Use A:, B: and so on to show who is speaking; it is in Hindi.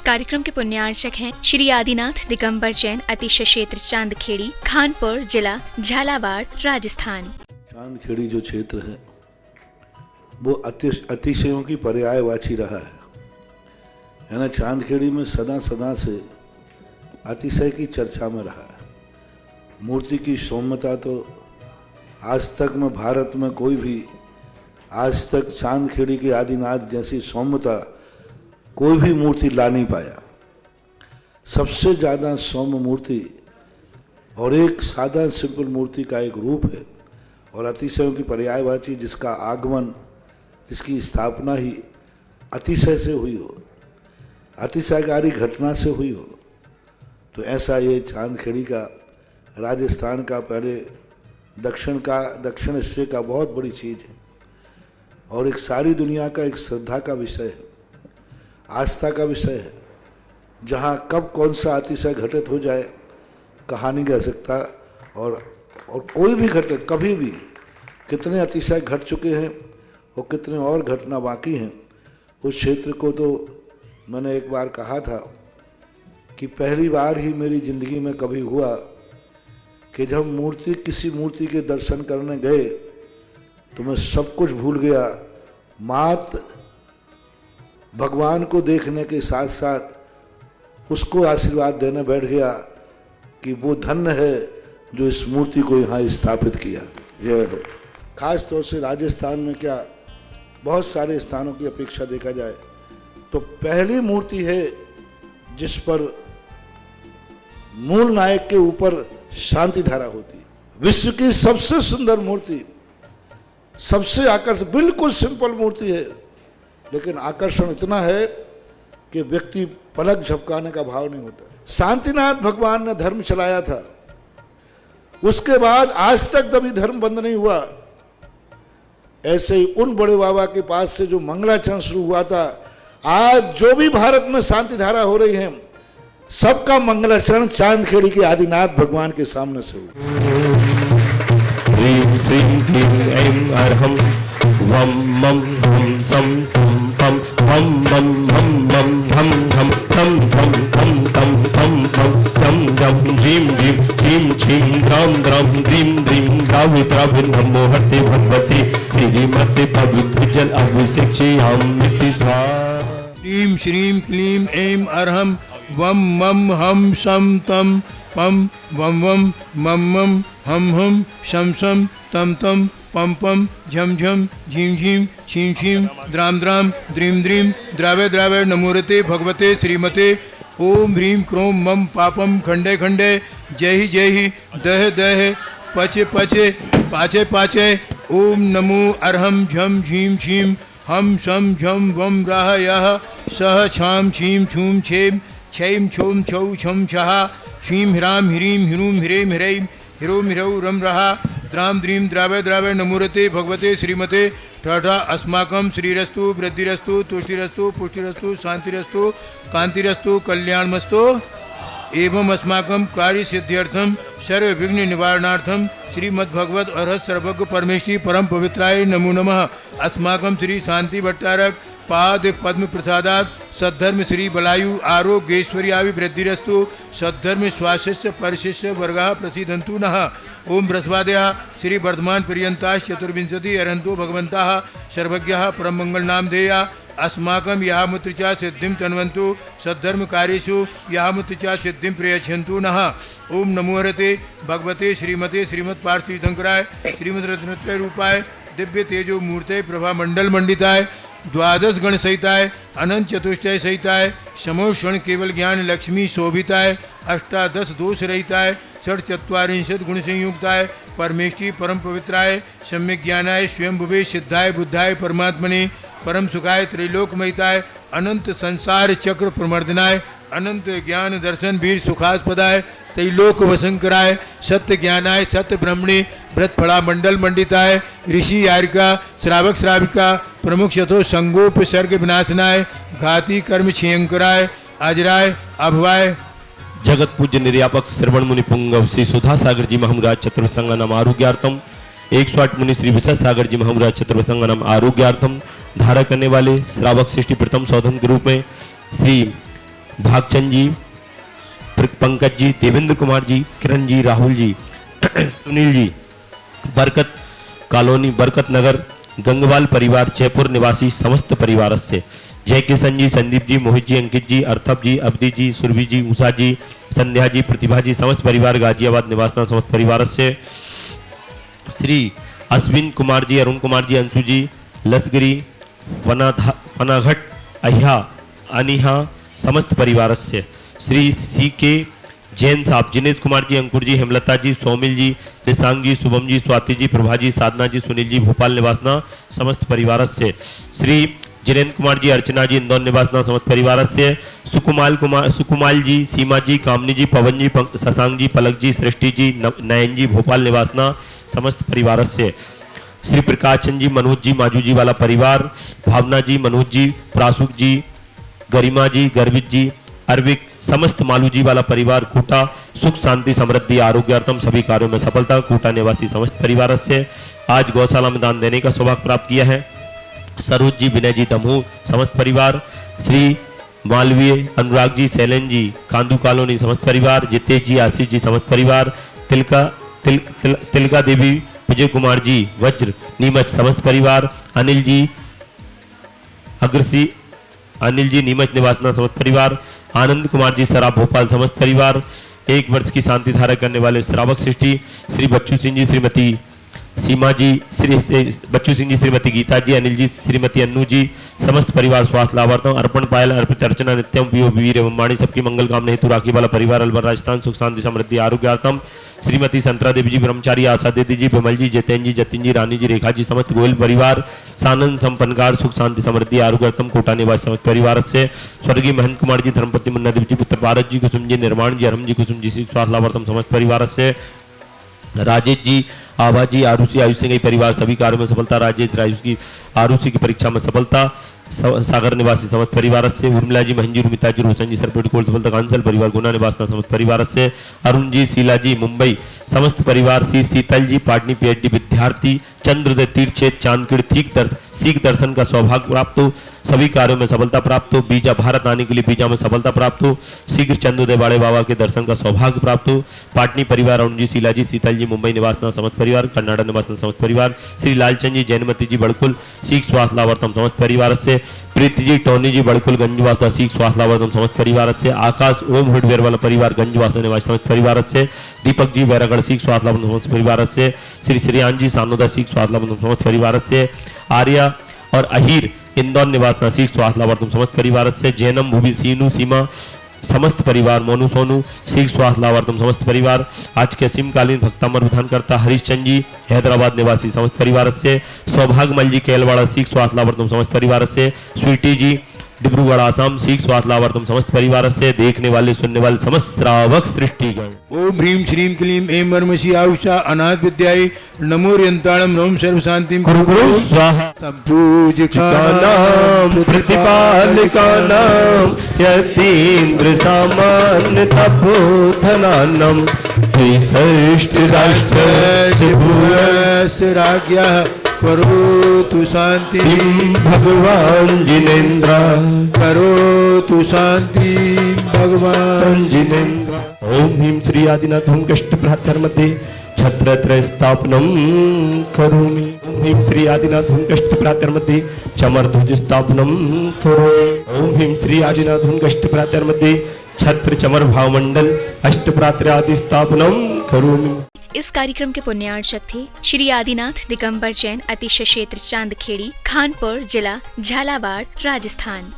A: कार्यक्रम के पुण्यार्चक हैं श्री आदिनाथ दिगंबर जैन अतिशय क्षेत्र चांदखेड़ी, खानपुर जिला, झालावाड़, राजस्थान।
B: चांदखेड़ी जो क्षेत्र है वो अतिशयों की पर्यायवाची रहा है ना। चांदखेड़ी में सदा से अतिशय की चर्चा में रहा है। मूर्ति की सौम्यता तो आज तक में भारत में कोई भी आज तक चांदखेड़ी के आदिनाथ जैसी सौम्यता कोई भी मूर्ति ला नहीं पाया। सबसे ज़्यादा सौम्य मूर्ति और एक सादा सिंपल मूर्ति का एक रूप है और अतिशयों की पर्यायवाची जिसका आगमन, जिसकी स्थापना ही अतिशय से हुई हो, अतिशयकारी घटना से हुई हो, तो ऐसा ये चांदखेड़ी का राजस्थान का पहले दक्षिण हिस्से का बहुत बड़ी चीज़ है और एक सारी दुनिया का एक श्रद्धा का विषय है, आस्था का विषय है। जहाँ कब कौन सा अतिशय घटित हो जाए कहा नहीं जा सकता और कोई भी घटना कभी भी कितने अतिशय घट चुके हैं और कितने और घटना बाकी हैं। उस क्षेत्र को तो मैंने एक बार कहा था कि पहली बार ही मेरी ज़िंदगी में कभी हुआ कि जब किसी मूर्ति के दर्शन करने गए तो मैं सब कुछ भूल गया। मात्र भगवान को देखने के साथ साथ उसको आशीर्वाद देने बैठ गया कि वो धन्य है जो इस मूर्ति को यहाँ स्थापित किया। खास तौर से राजस्थान में क्या बहुत सारे स्थानों की अपेक्षा देखा जाए तो पहली मूर्ति है जिस पर मूल नायक के ऊपर शांति धारा होती है। विश्व की सबसे सुंदर मूर्ति, सबसे आकर्षक, बिल्कुल सिंपल मूर्ति है लेकिन आकर्षण इतना है कि व्यक्ति पलक झपकाने का भाव नहीं होता। शांतिनाथ भगवान ने धर्म चलाया था, उसके बाद आज तक कभी धर्म बंद नहीं हुआ। ऐसे ही उन बड़े बाबा के पास से जो मंगलाचरण शुरू हुआ था, आज जो भी भारत में शांति धारा हो रही है सबका मंगलाचरण चांदखेड़ी के आदिनाथ भगवान के सामने से हुआ।
C: वम मम हम सम पम पम मम हम मम हम हम तम तम तम तम तम तम तम दम जीम जीम छीम छीम द्रम द्रम द्रीम द्रीम द्रावि द्रावि नमो हते भगवती श्रीमते पवित्र जल अभिषेक्ष्यामि स्वाहा।
D: ह्रीं श्रीं क्लीं ऐं अर्हं वम मम हम सम तम पम वम वम मम मम हम हम शम शम तम तम पम पम झम झम झीम झीम छीम छीम द्राम द्राम द्रीम द्रीम द्रावे द्रावे नमोरते भगवते श्रीमते ओम ह्रीं क्रों मम पापम खंडे खंडे जय ही दह दह पचे पचे पाचे पाचे ओम नमो अर्हं झम झीम छीम हम शम झम वम राह यह सह छाम छीम छूम छेम छैम छोम छौ छम छहा छीम ह्राम ह्रीं ह्रूम ह्रेम ह्रैं हिरोम हिरौ रम रहा द्राम द्रीम द्रावे द्रावे नमोरते भगवते श्रीमते ठा अस्माकं श्रीरस्तु वृद्धिरस्तु तुष्टिरस्तु पुष्टिरस्तु शांतिरस्तु कांतिरस्तु कल्याणमस्तु एवं अस्माकं कार्य सिद्ध्यर्थम सर्व विघ्न निवारणार्थम श्रीमद्भगवत अर्हत सर्वज्ञ परमेश्वरी परम पवित्राय नमो नमः। अस्माकं श्री शांति भट्टारक पाद पद्म प्रसादात सद्धर्म श्री बलायु आरोग्येश्वर्याभिवृद्धिरस्तु सद्धर्म स्वाशिष्य परिशिष्य वर्गाः प्रसीदन्तु नः। ओम बृहस्पत्या श्री वर्धमान पर्यंता चतुर्विंशति अरहंतो भगवंताः सर्वज्ञः परम मंगल नामधेया अस्माकं यामुत्र च सिद्धिं तन्वन्तु सद्धर्म कार्येषु यामुत्र च सिद्धिं प्रयच्छन्तु नः। ओम नमो हरते भगवते श्रीमते श्रीमत् पार्थिव शंकराय श्रीमद् रत्नत्रय रूपाय दिव्य तेजो मूर्ते प्रभा मंडल मंडिताय द्वादश गण सहिताय अनंत चतुष्टय सहिताय समोषण केवल ज्ञान लक्ष्मी शोभिताय अष्टादश दोष रहिताय षट्चत्वारिंशत् गुण संयुक्ताय परमेष्टि परम पवित्राय सम्यक ज्ञानाय स्वयं भुवे सिद्धाय बुद्धाय परमात्मने परम सुखाय त्रैलोकमयिताय अनंत संसार चक्र प्रमर्दनाय अनंत ज्ञान दर्शन वीर सुखास्पदाय त्रैलोक वसंकराय सत्य ज्ञानाय सत्य ब्रह्मणे व्रत फला मंडल मंडिताय ऋषि यारिका श्रावक श्राविका प्रमुख शतो संगोप सर्ग विनाशनाय घाती कर्म क्षयंकराय अजराय अभवाय
C: जगत पूज्य निर्यापक श्रवण मुनि पुंगव श्री सुधा सागर जी महाराज चतुर्संगनम आरोग्यार्थम 108 मुनि श्री विशा सागर जी महाराज चतुर्संगनम आरोग्यार्थम धारा करने वाले श्रावक सृष्टि प्रथम सौधन के रूप में श्री भागचंद जी, पंकज जी, देवेंद्र कुमार जी, किरण जी, राहुल जी, सुनील जी, बरकत कॉलोनी, बरकत नगर, गंगवाल परिवार, जयपुर निवासी समस्त परिवार से जय किशन जी, संदीप जी, मोहित जी, अंकित जी, अर्थप जी, अवधि जी, सुरभि जी, उषा जी, संध्या जी, प्रतिभा जी, समस्त परिवार गाजियाबाद निवासना समस्त परिवार से श्री अश्विन कुमार जी, अरुण कुमार जी, अंशु जी, लसगिरी, वनाघट, अहिया, अनिहा समस्त परिवार से श्री सी के जैन साहब, जिनेश कुमार जी, अंकुर जी, हेमलता जी, सौमिल जी, दिशांग जी, शुभम जी, स्वाति जी, प्रभा जी, साधना जी, सुनील जी, भोपाल निवासना समस्त परिवार से श्री जिनेन्द्र कुमार जी, अर्चना जी, इंदौर निवासना समस्त परिवार से सुकुमाल जी, सीमा जी, कामनी जी, पवन जी, शशांक जी, पलक जी, सृष्टि जी, नयन जी, भोपाल निवासना समस्त परिवार से श्री प्रकाश चंद जी, मनोज जी, माजू जी वाला परिवार, भावना जी, मनोज जी, प्रासुक जी, गरिमा जी, गर्वित जी, अरविक, समस्त मालू जी वाला परिवार, कूटा, सुख शांति समृद्धि आरोग्यार्थम सभी कार्यों में सफलता, कूटा निवासी समस्त परिवार से आज गौशाला में दान देने का सौभाग्य प्राप्त किया है। सरोज जी, विनय जी, दमू समस्त परिवार, श्री मालवीय, अनुराग जी, शैलेन जी, कांदू कॉलोनी समस्त परिवार, जितेश जी, आशीष जी समस्त परिवार, तिलका देवी, विजय कुमार जी, वज्र, नीमच समस्त परिवार, अनिल जी, अग्रसी, अनिल जी, नीमच निवासना समस्त परिवार, आनंद कुमार जी, सराब, भोपाल समस्त परिवार, 1 वर्ष की शांति धारा करने वाले श्रावक सृष्टि, श्री बच्चू सिंह जी, श्रीमती सीमा जी, श्री बच्चू सिंह जी, श्रीमती गीता जी, अनिल जी, श्रीमती अन्नू जी, समस्त परिवार स्वास्थ्य लाभार्थम, अर्पण पायल, अर्पित अर्चना, नित्यम पीओ वीर एवं वाणी सबकी मंगल कामना हेतु राखी वाला परिवार, अलवर राजस्थान, सुख शांति समृद्धि आरोग्यार्थम, श्रीमती संतरा देवी जी, ब्रह्मचारी, आशा देवी जी, विमल जी, जतेन जी, जतिन जी, रानी जी, रेखा जी, समस्त गोयल परिवार, सानंद संपन्नकार, सुख शांति समृद्धि आरोग्यार्थम, कोटा निवासी समस्त परिवार से स्वर्गीय महंत कुमार जी, धर्मपति मुन्ना देव जी, पुत्र भारत जी, कुसुम जी, निर्माण जी, हरम जी, कुसुम जी, स्वास्थ्य लाभार्थम समस्त परिवार से राजेश जी, आभा जी, आरुषि, आयुष सिंह परिवार सभी कार्यों में सफलता, राजेश रायुष की आरुषि की परीक्षा में सफलता, सागर निवासी समस्त परिवार से उर्मिला जी, महंजी, रुमिता जी, रोशन जी, सरपेट कोल सफलता, कांसल परिवार, गुना निवासना समस्त परिवार से अरुण जी, शीला जी, मुंबई समस्त परिवार, श्री शीतल जी, पाटनी पीएचडी विद्यार्थी, चंद्रोदय तीर्थ क्षेत्र, चांदखेड़, सीख दर्शन का सौभाग्य प्राप्त हो, सभी कार्यों में सफलता प्राप्त हो, बीजा भारत आने के लिए बीजा में सफलता प्राप्त हो, शीघ्र चंद्रोदय बाड़े बाबा के दर्शन का सौभाग्य प्राप्त हो, पाटनी परिवार, अरुण जी, शीला जी, शीतल जी, मुंबई निवासना समस्त परिवार, कर्नाटक निवासना समस्त परिवार, श्री लालचंद जी, जैनमती जी, बड़कुल, सीख स्वास्थ्य लाभार्थम समस्त परिवार से प्रीति जी, टोनी जी, बड़कुल, गंजवासा, सीख स्वास्थ्य लाभार्थम समस्त परिवार से आकाश, ओम हार्डवेयर वाला परिवार, गंजवासा निवासी समस्त परिवार से दीपक जी, बैरागढ़, सीख स्वास्थ्य लाभार्थम समस्त परिवार से श्री श्रीयान जी, सानोदा, सीख स्वास्थ्य लाभार्थम समस्त परिवार से आर्या और अहीर, इंदौर निवासना, सीख स्वास्थ्य लाभार्थम समस्त परिवार से जैनम, भूमि, सीनू, सीमा समस्त परिवार, मोनू, सोनू, सीख स्वास्थ्य लाभार्थम समस्त परिवार, आज के असीमकालीन भक्तामर विधान करता हरीशचंद जी, हैदराबाद निवासी समस्त परिवार से सौभाग्यमल जी, केलवाड़ा, सीख स्वास्थ्य लाभार्थम समस्त परिवार से स्वीटी जी, डिब्रूगढ़, आसाम, सीख स्वास्थ्य लाभार्थम समस्त परिवार से देखने वाले सुनने वाले समस्त श्रावक सृष्टिगण।
D: ओम ह्रीं श्रीं क्लीं ऐं मर्मसि आहुषा अनाथ विद्याय नमो यंताणं नमः सर्व शांतिं
C: गुरु गुरु स्वाहा
D: संपूजकानां
C: प्रतिपालकानां यतीन्द्र सामान्य तपोधनानां द्विषष्टि राष्ट्रस्य
D: भूयस्य राज्ञः करोतु शांति
C: भगवान जिनेन्द्र
D: करोतु शांति भगवान
C: जिनेन्द्र। ओम ह्रीं श्री आदिनाथ ओम कष्ट प्रातर्मध्ये छत्रत्रय स्थापनम करोमि। ओम ह्रीं श्री आदिनाथ ओम कष्ट प्रातर्मध्ये चमरध्वज स्थापनम करोमि। ओम ह्रीं श्री आदिनाथ ओम कष्ट प्रातर्मध्ये छत्र चमर भावमंडल अष्टप्रात्र आदि स्थापनम करोमि।
A: इस कार्यक्रम के पुण्यार्चक थे श्री आदिनाथ दिगंबर जैन, अतिशय क्षेत्र चांदखेड़ी, खानपुर जिला, झालावाड़, राजस्थान।